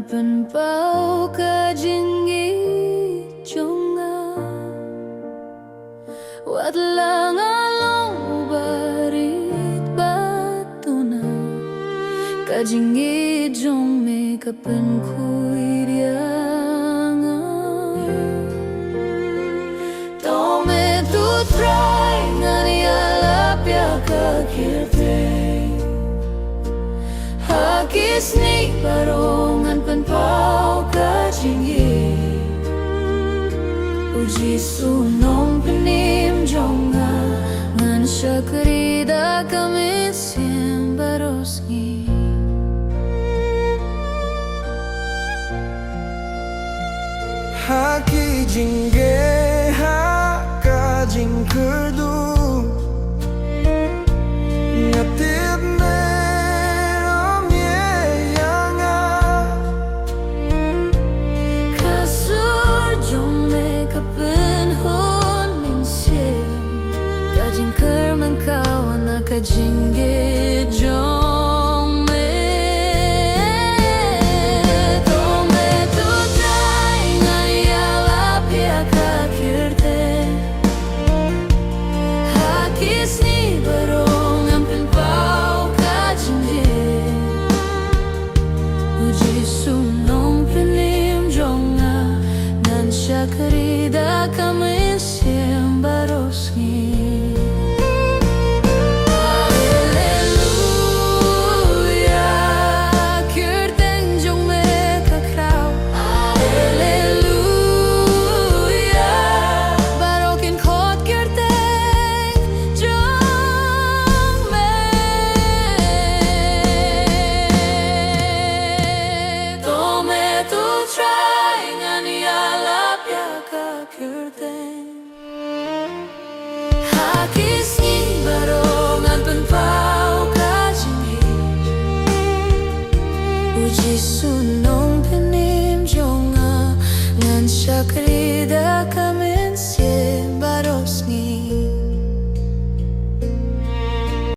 penpau ka jinggi jonga wat lang along barit batuna ka jinggi jong me ka pen kui dianga tome tu trai ngani ala pya ka kirte hakisni barongan penpau ka jinggi uji sunom penim jonga ngan syakrida kami sim barosgi haki jingge haka jingkerdu ngatib ne omye kasur jong me kapen hon min sim kajing kerman kawan kajingge jong me tome tu trai ngani ala pia ka kirte hakisni barongan penpau ka jingge uji sunom penim jonga nan syakrida kami sim barosgi hakisni barongan penpau ka jinggi uji sun